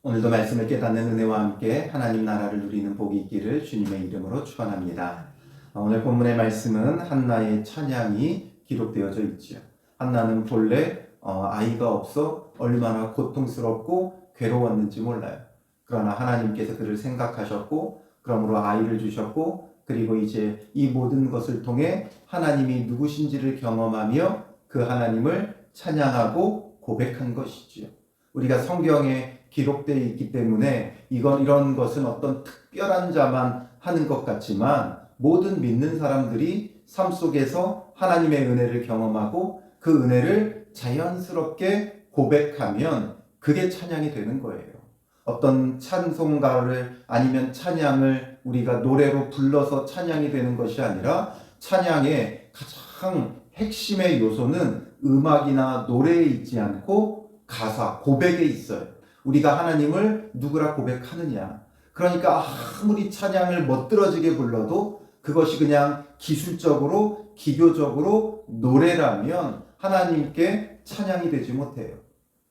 오늘도 말씀을 깨닫는 은혜와 함께 하나님 나라를 누리는 복이 있기를 주님의 이름으로 축원합니다. 오늘 본문의 말씀은 한나의 찬양이 기록되어져 있지요. 한나는 본래 아이가 없어 얼마나 고통스럽고 괴로웠는지 몰라요. 그러나 하나님께서 그를 생각하셨고 그러므로 아이를 주셨고 그리고 이제 이 모든 것을 통해 하나님이 누구신지를 경험하며 그 하나님을 찬양하고 고백한 것이지요. 우리가 성경에 기록되어 있기 때문에 이런 것은 어떤 특별한 자만 하는 것 같지만 모든 믿는 사람들이 삶 속에서 하나님의 은혜를 경험하고 그 은혜를 자연스럽게 고백하면 그게 찬양이 되는 거예요. 어떤 찬송가를 아니면 찬양을 우리가 노래로 불러서 찬양이 되는 것이 아니라 찬양의 가장 핵심의 요소는 음악이나 노래에 있지 않고 가사, 고백에 있어요. 우리가 하나님을 누구라 고백하느냐. 그러니까 아무리 찬양을 멋들어지게 불러도 그것이 그냥 기술적으로, 기교적으로 노래라면 하나님께 찬양이 되지 못해요.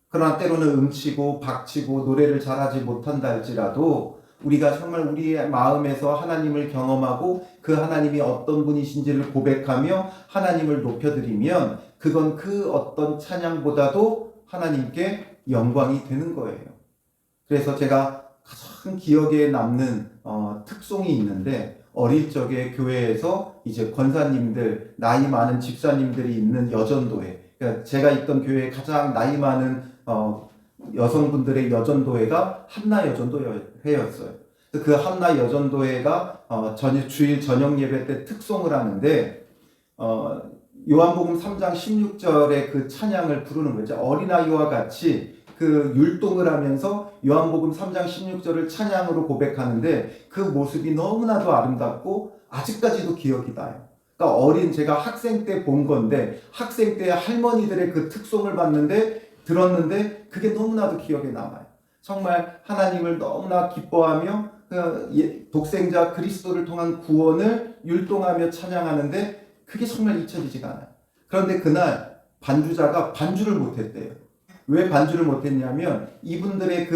그러나 때로는 음치고 박치고 노래를 잘하지 못한다 할지라도 우리가 정말 우리의 마음에서 하나님을 경험하고 그 하나님이 어떤 분이신지를 고백하며 하나님을 높여드리면 그건 그 어떤 찬양보다도 하나님께 영광이 되는 거예요. 그래서 제가 가장 기억에 남는 특송이 있는데 어릴 적에 교회에서 이제 권사님들, 나이 많은 집사님들이 있는 여전도회, 그러니까 제가 있던 교회에 가장 나이 많은 여성분들의 여전도회가 한나 여전도회였어요. 그 한나 여전도회가 주일 저녁 예배 때 특송을 하는데 요한복음 3장 16절의 그 찬양을 부르는 거죠. 어린아이와 같이 그 율동을 하면서 요한복음 3장 16절을 찬양으로 고백하는데 그 모습이 너무나도 아름답고 아직까지도 기억이 나요. 그러니까 제가 학생 때 본 건데 학생 때 할머니들의 그 특송을 들었는데 그게 너무나도 기억에 남아요. 정말 하나님을 너무나 기뻐하며 독생자 그리스도를 통한 구원을 율동하며 찬양하는데 그게 정말 잊혀지지가 않아요. 그런데 그날 반주자가 반주를 못했대요. 왜 반주를 못했냐면 이분들의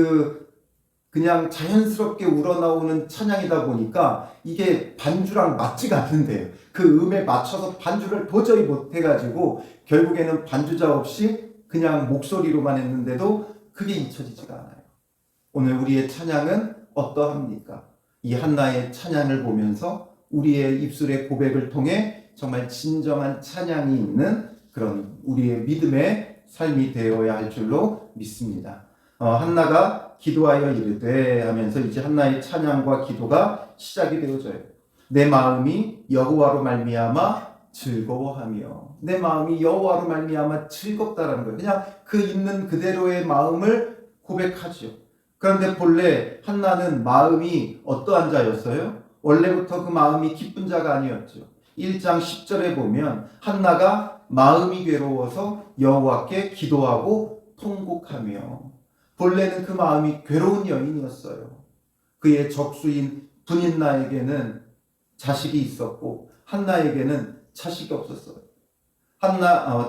그냥 자연스럽게 우러나오는 찬양이다 보니까 이게 반주랑 맞지가 않는데요. 그 음에 맞춰서 반주를 도저히 못해가지고 결국에는 반주자 없이 그냥 목소리로만 했는데도 그게 잊혀지지가 않아요. 오늘 우리의 찬양은 어떠합니까? 이 한나의 찬양을 보면서 우리의 입술의 고백을 통해 정말 진정한 찬양이 있는 그런 우리의 믿음의 삶이 되어야 할 줄로 믿습니다. 한나가 기도하여 이르되 하면서 이제 한나의 찬양과 기도가 시작이 되어져요. 내 마음이 여호와로 말미암아 즐거워하며 내 마음이 여호와로 말미암아 즐겁다라는 거예요. 그냥 그 있는 그대로의 마음을 고백하죠. 그런데 본래 한나는 마음이 어떠한 자였어요? 원래부터 그 마음이 기쁜 자가 아니었죠. 1장 10절에 보면 한나가 마음이 괴로워서 여호와께 기도하고 통곡하며 본래는 그 마음이 괴로운 여인이었어요. 그의 적수인 분인나에게는 자식이 있었고 한나에게는 자식이 없었어요.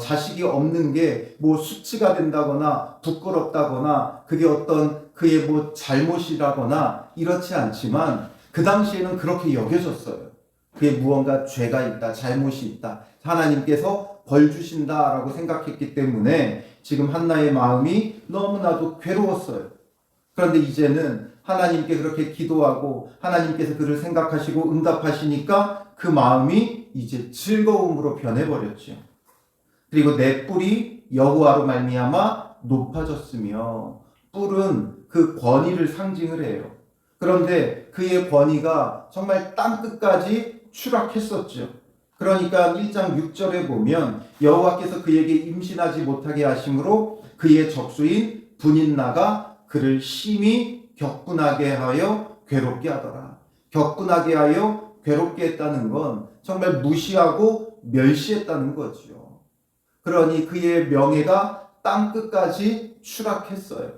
자식이 없는 게 뭐 수치가 된다거나 부끄럽다거나 그게 어떤 그의 뭐 잘못이라거나 이렇지 않지만 그 당시에는 그렇게 여겨졌어요. 그게 무언가 죄가 있다, 잘못이 있다, 하나님께서 벌 주신다라고 생각했기 때문에 지금 한나의 마음이 너무나도 괴로웠어요. 그런데 이제는 하나님께 그렇게 기도하고 하나님께서 그를 생각하시고 응답하시니까 그 마음이 이제 즐거움으로 변해버렸죠. 그리고 내 뿔이 여호와로 말미암아 높아졌으며 뿔은 그 권위를 상징을 해요. 그런데 그의 권위가 정말 땅끝까지 추락했었죠. 그러니까 1장 6절에 보면 여호와께서 그에게 임신하지 못하게 하심으로 그의 적수인 분인나가 그를 심히 격분하게 하여 괴롭게 하더라. 격분하게 하여 괴롭게 했다는 건 정말 무시하고 멸시했다는 거죠. 그러니 그의 명예가 땅끝까지 추락했어요.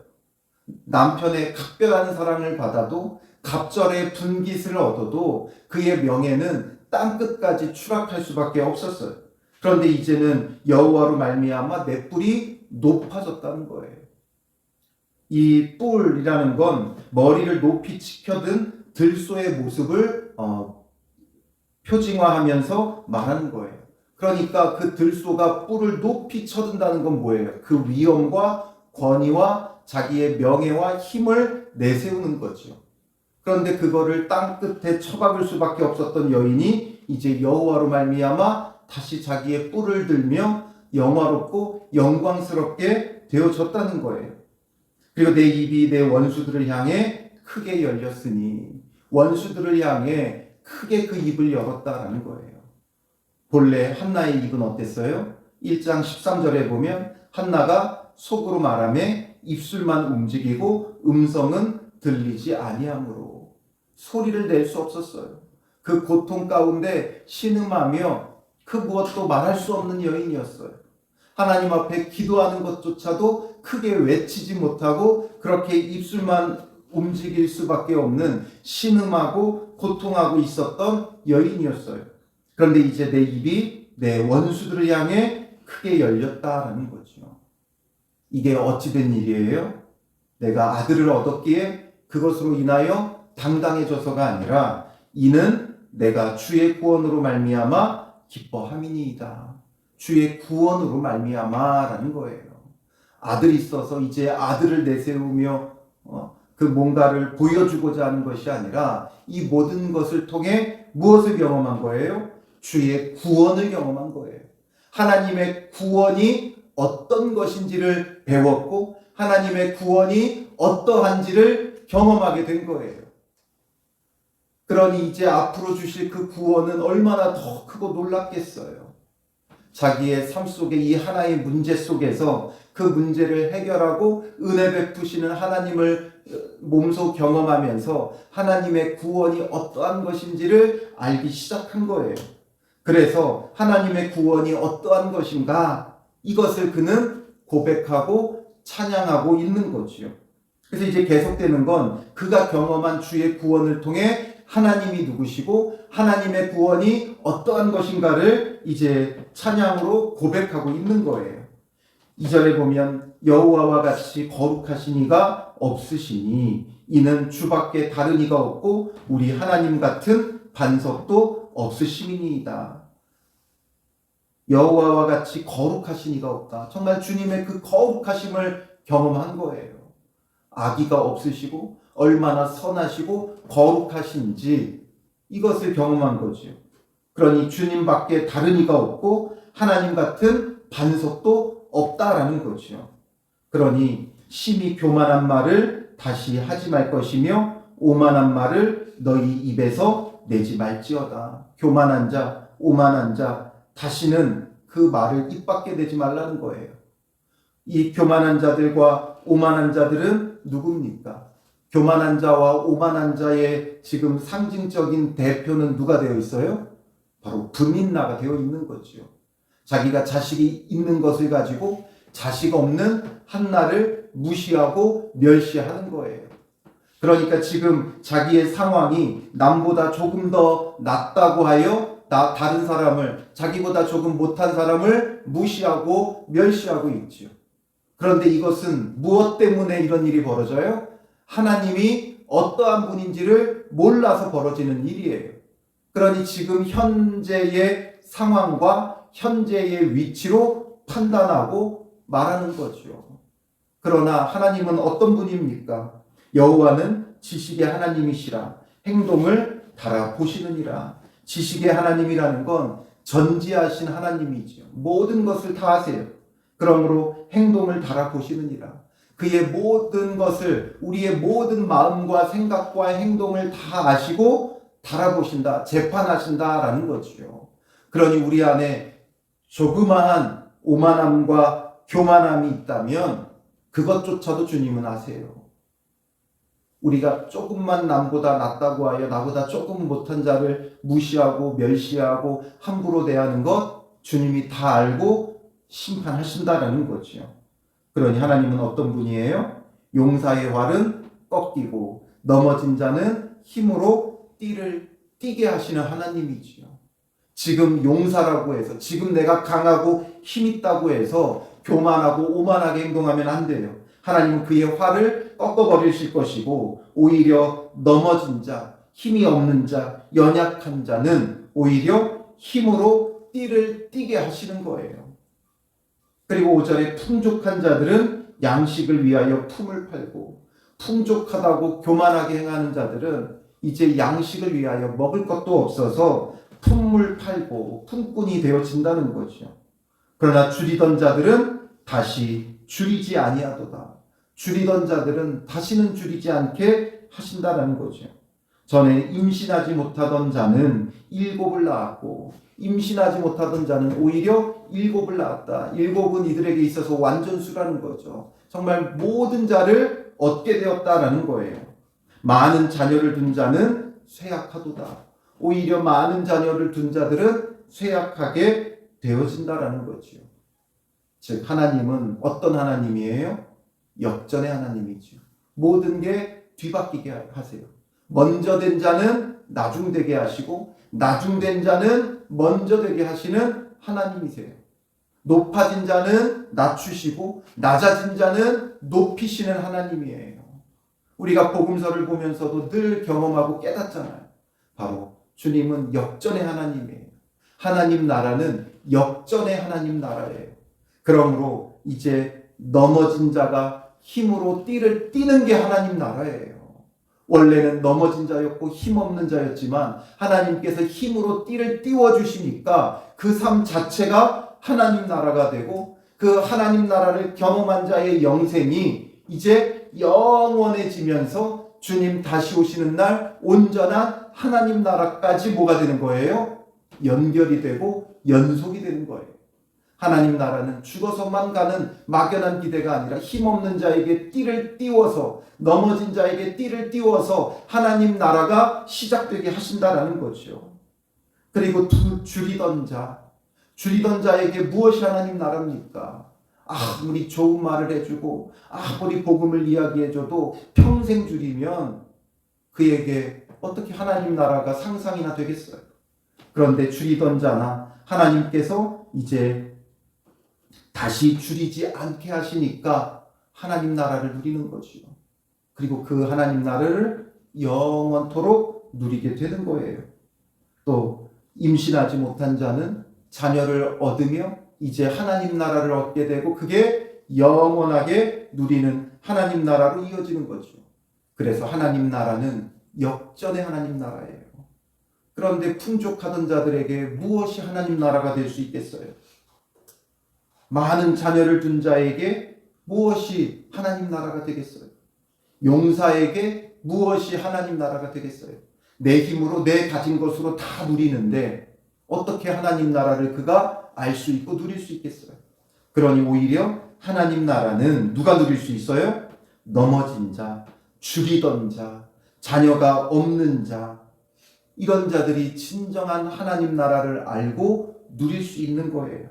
남편의 각별한 사랑을 받아도 갑절의 분깃을 얻어도 그의 명예는 땅끝까지 추락할 수밖에 없었어요. 그런데 이제는 여호와로 말미암아 내 뿔이 높아졌다는 거예요. 이 뿔이라는 건 머리를 높이 치켜든 들소의 모습을 표징화하면서 말하는 거예요. 그러니까 그 들소가 뿔을 높이 쳐든다는 건 뭐예요? 그 위엄과 권위와 자기의 명예와 힘을 내세우는 거죠. 그런데 그거를 땅 끝에 처박을 수밖에 없었던 여인이 이제 여호와로 말미암아 다시 자기의 뿔을 들며 영화롭고 영광스럽게 되어졌다는 거예요. 그리고 내 입이 내 원수들을 향해 크게 열렸으니, 원수들을 향해 크게 그 입을 열었다라는 거예요. 본래 한나의 입은 어땠어요? 1장 13절에 보면 한나가 속으로 말하매 입술만 움직이고 음성은 들리지 아니하므로 소리를 낼 수 없었어요. 그 고통 가운데 신음하며 그 무엇도 말할 수 없는 여인이었어요. 하나님 앞에 기도하는 것조차도 크게 외치지 못하고 그렇게 입술만 움직일 수밖에 없는 신음하고 고통하고 있었던 여인이었어요. 그런데 이제 내 입이 내 원수들을 향해 크게 열렸다라는 거죠. 이게 어찌된 일이에요? 내가 아들을 얻었기에 그것으로 인하여 당당해져서가 아니라 이는 내가 주의 구원으로 말미암아 기뻐함이니이다. 주의 구원으로 말미암아라는 거예요. 아들이 있어서 이제 아들을 내세우며 그 뭔가를 보여주고자 하는 것이 아니라 이 모든 것을 통해 무엇을 경험한 거예요? 주의 구원을 경험한 거예요. 하나님의 구원이 어떤 것인지를 배웠고 하나님의 구원이 어떠한지를 경험하게 된 거예요. 그러니 이제 앞으로 주실 그 구원은 얼마나 더 크고 놀랍겠어요. 자기의 삶 속에 이 하나의 문제 속에서 그 문제를 해결하고 은혜 베푸시는 하나님을 몸소 경험하면서 하나님의 구원이 어떠한 것인지를 알기 시작한 거예요. 그래서 하나님의 구원이 어떠한 것인가 이것을 그는 고백하고 찬양하고 있는 거지요. 그래서 이제 계속되는 건 그가 경험한 주의 구원을 통해 하나님이 누구시고 하나님의 구원이 어떠한 것인가를 이제 찬양으로 고백하고 있는 거예요. 2절에 보면 여호와와 같이 거룩하신 이가 없으시니 이는 주밖에 다른 이가 없고 우리 하나님 같은 반석도 없으심이니이다. 여호와와 같이 거룩하신 이가 없다. 정말 주님의 그 거룩하심을 경험한 거예요. 악의가 없으시고 얼마나 선하시고 거룩하신지 이것을 경험한 거죠. 그러니 주님밖에 다른 이가 없고 하나님 같은 반석도 없다라는 거죠. 그러니 심히 교만한 말을 다시 하지 말 것이며 오만한 말을 너희 입에서 내지 말지어다. 교만한 자, 오만한 자 다시는 그 말을 입 밖에 내지 말라는 거예요. 이 교만한 자들과 오만한 자들은 누굽니까? 교만한 자와 오만한 자의 지금 상징적인 대표는 누가 되어 있어요? 바로 브민나가 되어 있는 거죠. 자기가 자식이 있는 것을 가지고 자식 없는 한나를 무시하고 멸시하는 거예요. 그러니까 지금 자기의 상황이 남보다 조금 더 낫다고 하여 다른 사람을, 자기보다 조금 못한 사람을 무시하고 멸시하고 있죠. 그런데 이것은 무엇 때문에 이런 일이 벌어져요? 하나님이 어떠한 분인지를 몰라서 벌어지는 일이에요. 그러니 지금 현재의 상황과 현재의 위치로 판단하고 말하는 거죠. 그러나 하나님은 어떤 분입니까? 여호와는 지식의 하나님이시라 행동을 달아보시느니라. 지식의 하나님이라는 건 전지하신 하나님이죠. 모든 것을 다 아세요. 그러므로 행동을 달아보시느니라. 그의 모든 것을, 우리의 모든 마음과 생각과 행동을 다 아시고 달아보신다, 재판하신다라는 거죠. 그러니 우리 안에 조그마한 오만함과 교만함이 있다면 그것조차도 주님은 아세요. 우리가 조금만 남보다 낫다고 하여 나보다 조금 못한 자를 무시하고 멸시하고 함부로 대하는 것 주님이 다 알고 심판하신다라는 거죠. 그러니 하나님은 어떤 분이에요? 용사의 활은 꺾이고 넘어진 자는 힘으로 뛰게 하시는 하나님이지요. 지금 용사라고 해서, 지금 내가 강하고 힘있다고 해서 교만하고 오만하게 행동하면 안 돼요. 하나님은 그의 화를 꺾어버리실 것이고 오히려 넘어진 자, 힘이 없는 자, 연약한 자는 오히려 힘으로 띠를 띠게 하시는 거예요. 그리고 5절에 풍족한 자들은 양식을 위하여 품을 팔고 풍족하다고 교만하게 행하는 자들은 이제 양식을 위하여 먹을 것도 없어서 품을 팔고 품꾼이 되어진다는 거죠. 그러나 줄이던 자들은 다시 줄이지 아니하도다. 줄이던 자들은 다시는 줄이지 않게 하신다는 거죠. 전에 임신하지 못하던 자는 7을 낳았고 임신하지 못하던 자는 오히려 7을 낳았다. 7은 이들에게 있어서 완전수라는 거죠. 정말 모든 자를 얻게 되었다라는 거예요. 많은 자녀를 둔 자는 쇠약하도다. 오히려 많은 자녀를 둔 자들은 쇠약하게 되어진다라는 거죠. 즉 하나님은 어떤 하나님이에요? 역전의 하나님이죠. 모든 게 뒤바뀌게 하세요. 먼저 된 자는 나중되게 하시고 나중된 자는 먼저 되게 하시는 하나님이세요. 높아진 자는 낮추시고 낮아진 자는 높이시는 하나님이에요. 우리가 복음서를 보면서도 늘 경험하고 깨닫잖아요. 바로 주님은 역전의 하나님이에요. 하나님 나라는 역전의 하나님 나라예요. 그러므로 이제 넘어진 자가 힘으로 띠를 띠는 게 하나님 나라예요. 원래는 넘어진 자였고 힘없는 자였지만 하나님께서 힘으로 띠를 띄워주시니까 그 삶 자체가 하나님 나라가 되고 그 하나님 나라를 경험한 자의 영생이 이제 영원해지면서 주님 다시 오시는 날 온전한 하나님 나라까지 뭐가 되는 거예요? 연결이 되고 연속이 되는 거예요. 하나님 나라는 죽어서만 가는 막연한 기대가 아니라 힘없는 자에게 띠를 띄워서 넘어진 자에게 띠를 띄워서 하나님 나라가 시작되게 하신다라는 거죠. 그리고 줄이던 자에게 무엇이 하나님 나라입니까? 아무리 좋은 말을 해주고 아무리 복음을 이야기해줘도 평생 줄이면 그에게 어떻게 하나님 나라가 상상이나 되겠어요? 그런데 줄이던 자나 하나님께서 이제 다시 줄이지 않게 하시니까 하나님 나라를 누리는 거지요. 그리고 그 하나님 나라를 영원토록 누리게 되는 거예요. 또 임신하지 못한 자는 자녀를 얻으며 이제 하나님 나라를 얻게 되고 그게 영원하게 누리는 하나님 나라로 이어지는 거죠. 그래서 하나님 나라는 역전의 하나님 나라예요. 그런데 풍족하던 자들에게 무엇이 하나님 나라가 될 수 있겠어요? 많은 자녀를 둔 자에게 무엇이 하나님 나라가 되겠어요? 용사에게 무엇이 하나님 나라가 되겠어요? 내 힘으로 내 가진 것으로 다 누리는데 어떻게 하나님 나라를 그가 알 수 있고 누릴 수 있겠어요? 그러니 오히려 하나님 나라는 누가 누릴 수 있어요? 넘어진 자, 줄이던 자, 자녀가 없는 자, 이런 자들이 진정한 하나님 나라를 알고 누릴 수 있는 거예요.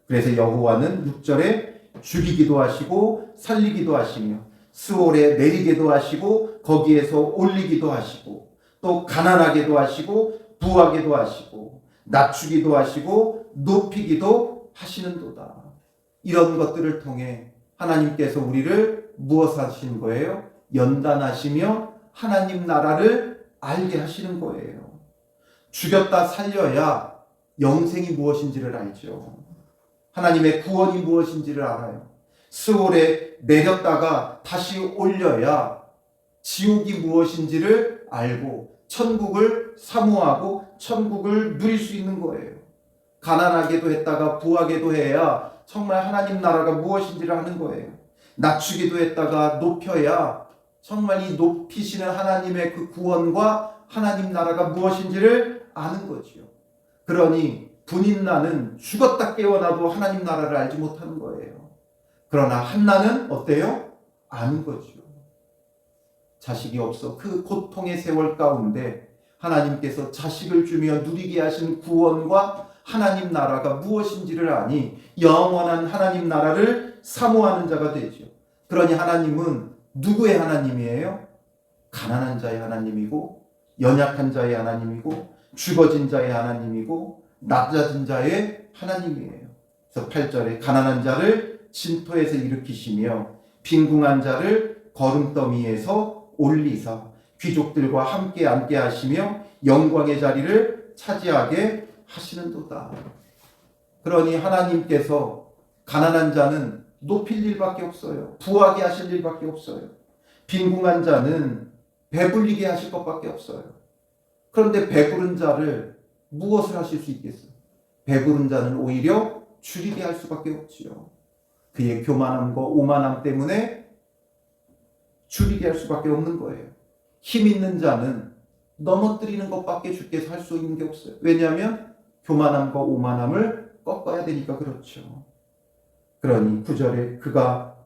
그래서 여호와는 6절에 죽이기도 하시고 살리기도 하시며 스올에 내리기도 하시고 거기에서 올리기도 하시고 또 가난하게도 하시고 부하게도 하시고 낮추기도 하시고 높이기도 하시는도다. 이런 것들을 통해 하나님께서 우리를 무엇 하시는 거예요? 연단하시며 하나님 나라를 알게 하시는 거예요. 죽였다 살려야 영생이 무엇인지를 알죠. 하나님의 구원이 무엇인지를 알아요. 스올에 내렸다가 다시 올려야 지옥이 무엇인지를 알고 천국을 사모하고 천국을 누릴 수 있는 거예요. 가난하게도 했다가 부하게도 해야 정말 하나님 나라가 무엇인지를 아는 거예요. 낮추기도 했다가 높여야 정말 이 높이시는 하나님의 그 구원과 하나님 나라가 무엇인지를 아는 거지요. 그러니 분인나는 죽었다 깨어나도 하나님 나라를 알지 못하는 거예요. 그러나 한나는 어때요? 아는 거죠. 자식이 없어 그 고통의 세월 가운데 하나님께서 자식을 주며 누리게 하신 구원과 하나님 나라가 무엇인지를 아니 영원한 하나님 나라를 사모하는 자가 되죠. 그러니 하나님은 누구의 하나님이에요? 가난한 자의 하나님이고 연약한 자의 하나님이고 죽어진 자의 하나님이고 낮아진 자의 하나님이에요. 그래서 8절에 가난한 자를 진토에서 일으키시며 빈궁한 자를 거름더미에서 올리사 귀족들과 함께 앉게 하시며 영광의 자리를 차지하게 하시는도다. 그러니 하나님께서 가난한 자는 높일 일밖에 없어요. 부하게 하실 일밖에 없어요. 빈궁한 자는 배불리게 하실 것밖에 없어요. 그런데 배부른 자를 무엇을 하실 수 있겠어요? 배부른 자는 오히려 줄이게 할 수밖에 없지요. 그의 교만함과 오만함 때문에 줄이게 할 수밖에 없는 거예요. 힘 있는 자는 넘어뜨리는 것밖에 주께서 할 수 있는 게 없어요. 왜냐하면 교만함과 오만함을 꺾어야 되니까 그렇죠. 그러니 9절에 그가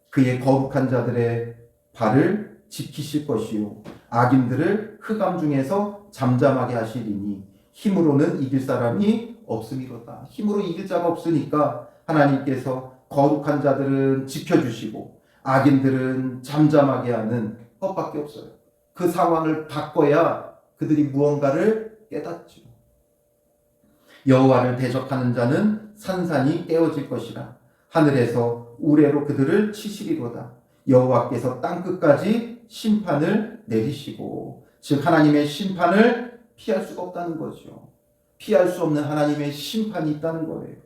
그의 거룩한 자들의 발을 지키실 것이요 악인들을 흑암 중에서 잠잠하게 하시리니 힘으로는 이길 사람이 없음이로다. 힘으로 이길 자가 없으니까 하나님께서 거룩한 자들은 지켜주시고 악인들은 잠잠하게 하는 것밖에 없어요. 그 상황을 바꿔야 그들이 무언가를 깨닫죠. 여호와를 대적하는 자는 산산이 깨어질 것이라. 하늘에서 우레로 그들을 치시리로다. 여호와께서 땅끝까지 심판을 내리시고, 즉 하나님의 심판을 피할 수가 없다는 거죠. 피할 수 없는 하나님의 심판이 있다는 거예요.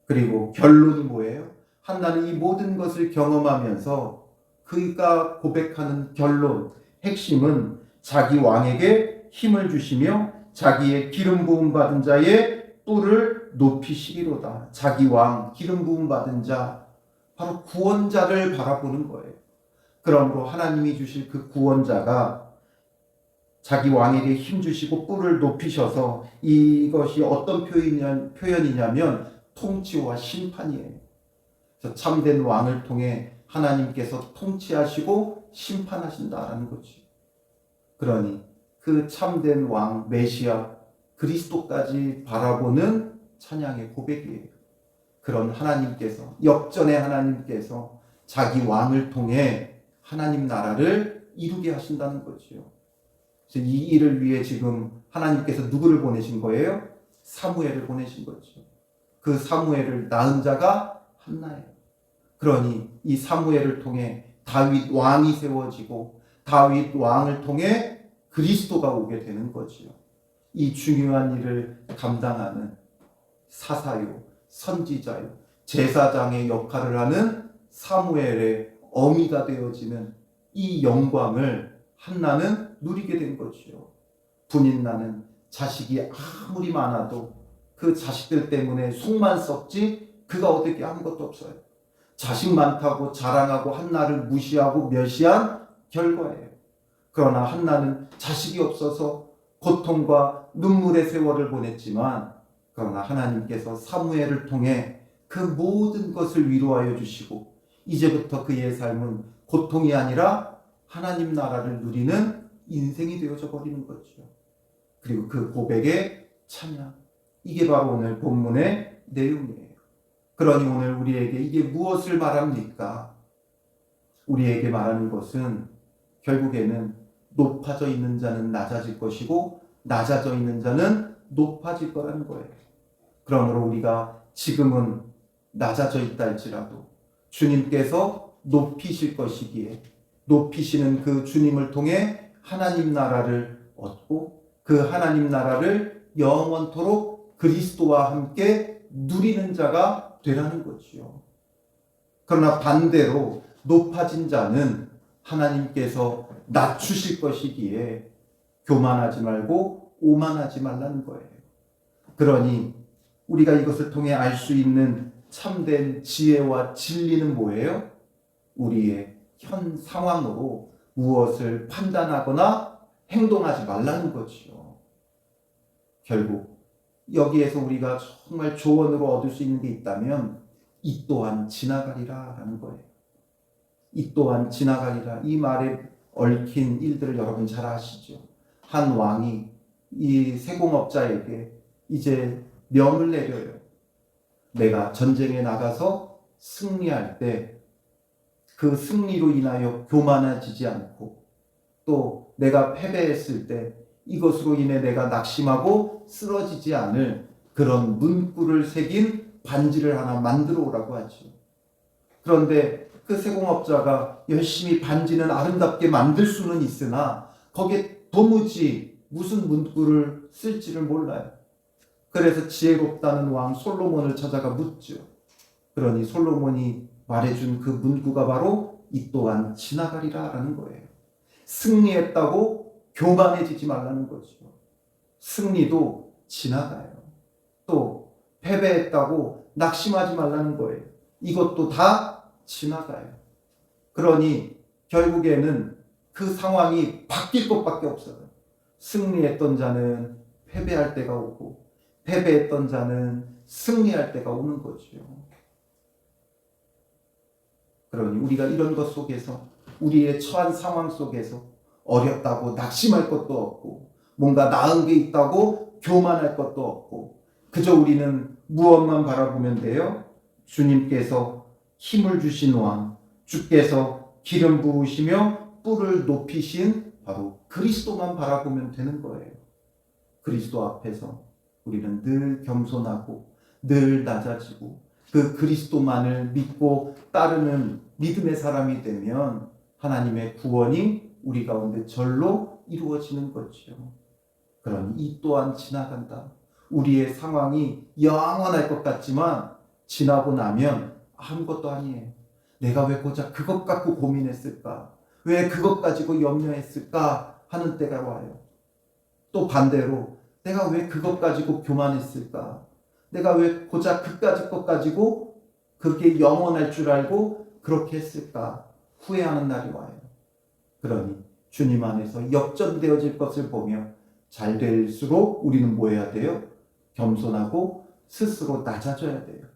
그리고 결론이 뭐예요? 한나는 이 모든 것을 경험하면서 그가 고백하는 결론, 핵심은 자기 왕에게 힘을 주시며 자기의 기름 부음 받은 자의 뿔을 높이시리로다. 자기 왕, 기름 부음 받은 자, 바로 구원자를 바라보는 거예요. 그러므로 하나님이 주실 그 구원자가 자기 왕에게 힘 주시고 뿔을 높이셔서, 이것이 어떤 표현이냐면 통치와 심판이에요. 그래서 참된 왕을 통해 하나님께서 통치하시고 심판하신다라는 거지. 그러니 그 참된 왕 메시아 그리스도까지 바라보는 찬양의 고백이에요. 그런 하나님께서, 역전의 하나님께서 자기 왕을 통해 하나님 나라를 이루게 하신다는 거지요. 그래서 이 일을 위해 지금 하나님께서 누구를 보내신 거예요? 사무엘을 보내신 거죠. 그 사무엘을 낳은 자가 한나예요. 그러니 이 사무엘을 통해 다윗 왕이 세워지고 다윗 왕을 통해 그리스도가 오게 되는 거지요. 이 중요한 일을 감당하는 사사요, 선지자요, 제사장의 역할을 하는 사무엘의 어미가 되어지는 이 영광을 한나는 누리게 된 거지요. 분인나는 자식이 아무리 많아도 그 자식들 때문에 속만 썩지 그가 어떻게 아무것도 없어요. 자식 많다고 자랑하고 한나를 무시하고 멸시한 결과예요. 그러나 한나는 자식이 없어서 고통과 눈물의 세월을 보냈지만, 그러나 하나님께서 사무엘을 통해 그 모든 것을 위로하여 주시고 이제부터 그의 삶은 고통이 아니라 하나님 나라를 누리는 인생이 되어져 버리는 거죠. 그리고 그 고백의 찬양, 이게 바로 오늘 본문의 내용이에요. 그러니 오늘 우리에게 이게 무엇을 말합니까? 우리에게 말하는 것은 결국에는 높아져 있는 자는 낮아질 것이고 낮아져 있는 자는 높아질 거라는 거예요. 그러므로 우리가 지금은 낮아져 있다 할지라도 주님께서 높이실 것이기에 높이시는 그 주님을 통해 하나님 나라를 얻고 그 하나님 나라를 영원토록 그리스도와 함께 누리는 자가 되라는 거지요. 그러나 반대로 높아진 자는 하나님께서 낮추실 것이기에 교만하지 말고 오만하지 말라는 거예요. 그러니 우리가 이것을 통해 알 수 있는 참된 지혜와 진리는 뭐예요? 우리의 현 상황으로 무엇을 판단하거나 행동하지 말라는 거지요. 결국 여기에서 우리가 정말 조언으로 얻을 수 있는 게 있다면 이 또한 지나가리라 라는 거예요. 이 또한 지나가리라. 이 말에 얽힌 일들을 여러분 잘 아시죠? 한 왕이 이 세공업자에게 이제 명을 내려요. 내가 전쟁에 나가서 승리할 때 그 승리로 인하여 교만해지지 않고, 또 내가 패배했을 때 이것으로 인해 내가 낙심하고 쓰러지지 않을 그런 문구를 새긴 반지를 하나 만들어 오라고 하죠. 그런데 그 세공업자가 열심히 반지는 아름답게 만들 수는 있으나 거기에 도무지 무슨 문구를 쓸지를 몰라요. 그래서 지혜롭다는 왕 솔로몬을 찾아가 묻죠. 그러니 솔로몬이 말해준 그 문구가 바로 이 또한 지나가리라 라는 거예요. 승리했다고 교만해지지 말라는 거죠. 승리도 지나가요. 또 패배했다고 낙심하지 말라는 거예요. 이것도 다 지나가요. 그러니 결국에는 그 상황이 바뀔 것밖에 없어요. 승리했던 자는 패배할 때가 오고 패배했던 자는 승리할 때가 오는 거죠. 그러니 우리가 이런 것 속에서 우리의 처한 상황 속에서 어렵다고 낙심할 것도 없고 뭔가 나은 게 있다고 교만할 것도 없고 그저 우리는 무엇만 바라보면 돼요? 주님께서 힘을 주신 왕, 주께서 기름 부으시며 뿔을 높이신 바로 그리스도만 바라보면 되는 거예요. 그리스도 앞에서 우리는 늘 겸손하고 늘 낮아지고 그 그리스도만을 믿고 따르는 믿음의 사람이 되면 하나님의 구원이 우리 가운데 절로 이루어지는 거죠. 그러니 이 또한 지나간다. 우리의 상황이 영원할 것 같지만 지나고 나면 아무것도 아니에요. 내가 왜 고작 그것 갖고 고민했을까? 왜 그것 가지고 염려했을까? 하는 때가 와요. 또 반대로 내가 왜 그것 가지고 교만했을까? 내가 왜 고작 그까짓 것 가지고 그게 영원할 줄 알고 그렇게 했을까? 후회하는 날이 와요. 그러니 주님 안에서 역전되어질 것을 보며 잘 될수록 우리는 뭐 해야 돼요? 겸손하고 스스로 낮아져야 돼요.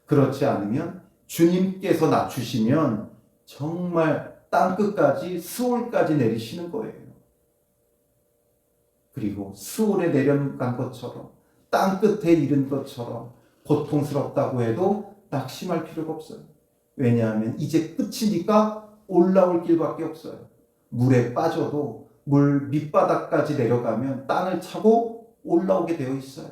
그렇지 않으면 주님께서 낮추시면 정말 땅끝까지 스올까지 내리시는 거예요. 그리고 스올에 내려간 것처럼 땅끝에 이른 것처럼 고통스럽다고 해도 낙심할 필요가 없어요. 왜냐하면 이제 끝이니까 올라올 길밖에 없어요. 물에 빠져도 물 밑바닥까지 내려가면 땅을 차고 올라오게 되어 있어요.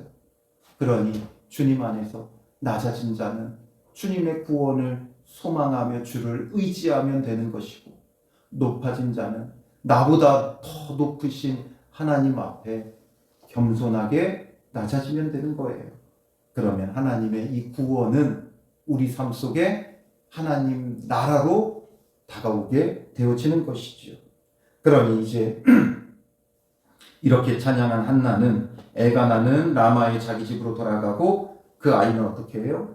그러니 주님 안에서 낮아진 자는 주님의 구원을 소망하며 주를 의지하면 되는 것이고 높아진 자는 나보다 더 높으신 하나님 앞에 겸손하게 낮아지면 되는 거예요. 그러면 하나님의 이 구원은 우리 삶 속에 하나님 나라로 다가오게 되어지는 것이죠. 그러니 이제 이렇게 찬양한 한나는 엘가나는 라마의 자기 집으로 돌아가고 그 아이는 어떻게 해요?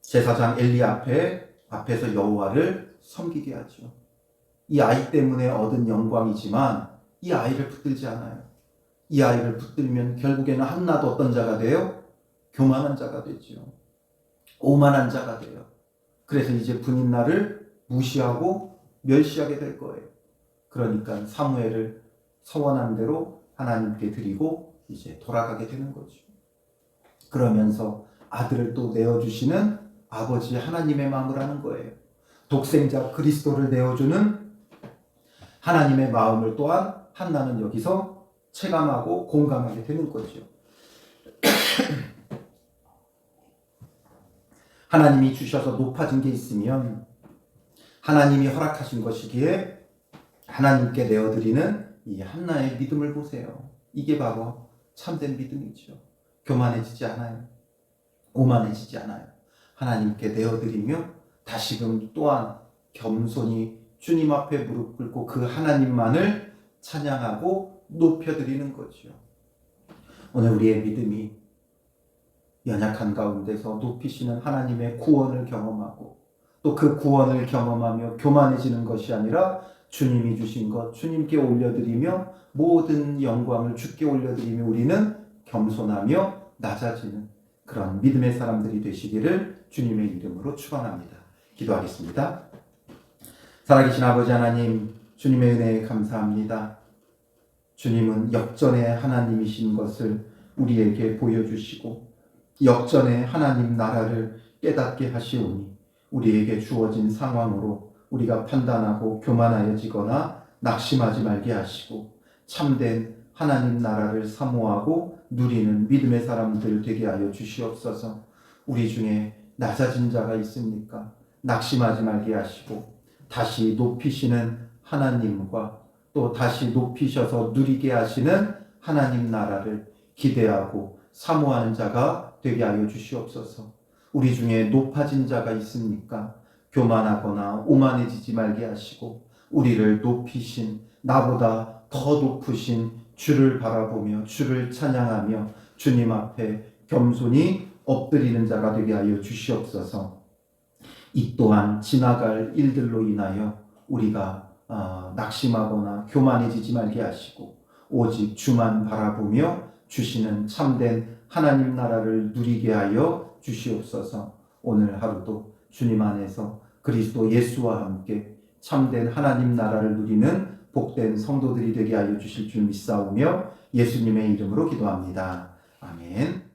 제사장 엘리 앞에서 여호와를 섬기게 하죠. 이 아이 때문에 얻은 영광이지만 이 아이를 붙들지 않아요. 이 아이를 붙들면 결국에는 한나도 어떤 자가 돼요? 교만한 자가 되죠. 오만한 자가 돼요. 그래서 이제 분인날을 무시하고 멸시하게 될 거예요. 그러니까 사무엘을 서원한 대로 하나님께 드리고 이제 돌아가게 되는 거죠. 그러면서 아들을 또 내어주시는 아버지 하나님의 마음을 하는 거예요. 독생자 그리스도를 내어주는 하나님의 마음을 또한 한나는 여기서 체감하고 공감하게 되는 거죠. 하나님이 주셔서 높아진 게 있으면 하나님이 허락하신 것이기에 하나님께 내어드리는 이 한나의 믿음을 보세요. 이게 바로 참된 믿음이죠. 교만해지지 않아요. 오만해지지 않아요. 하나님께 내어드리며 다시금 또한 겸손히 주님 앞에 무릎 꿇고 그 하나님만을 찬양하고 높여드리는 거죠. 오늘 우리의 믿음이 연약한 가운데서 높이시는 하나님의 구원을 경험하고 또 그 구원을 경험하며 교만해지는 것이 아니라 주님이 주신 것 주님께 올려드리며 모든 영광을 주께 올려드리며 우리는 겸손하며 낮아지는 그런 믿음의 사람들이 되시기를 주님의 이름으로 축원합니다. 기도하겠습니다. 살아계신 아버지 하나님, 주님의 은혜에 감사합니다. 주님은 역전의 하나님이신 것을 우리에게 보여주시고 역전의 하나님 나라를 깨닫게 하시오니 우리에게 주어진 상황으로 우리가 판단하고 교만하여지거나 낙심하지 말게 하시고 참된 하나님 나라를 사모하고 누리는 믿음의 사람들 되게 하여 주시옵소서. 우리 중에 낮아진 자가 있습니까? 낙심하지 말게 하시고 다시 높이시는 하나님과 또 다시 높이셔서 누리게 하시는 하나님 나라를 기대하고 사모하는 자가 되게 하여 주시옵소서. 우리 중에 높아진 자가 있습니까? 교만하거나 오만해지지 말게 하시고 우리를 높이신 나보다 더 높으신 주를 바라보며 주를 찬양하며 주님 앞에 겸손히 엎드리는 자가 되게 하여 주시옵소서. 이 또한 지나갈 일들로 인하여 우리가 낙심하거나 교만해지지 말게 하시고 오직 주만 바라보며 주시는 참된 하나님 나라를 누리게 하여 주시옵소서. 오늘 하루도 주님 안에서 그리스도 예수와 함께 참된 하나님 나라를 누리는 복된 성도들이 되게 하여 주실 줄 믿사오며 예수님의 이름으로 기도합니다. 아멘.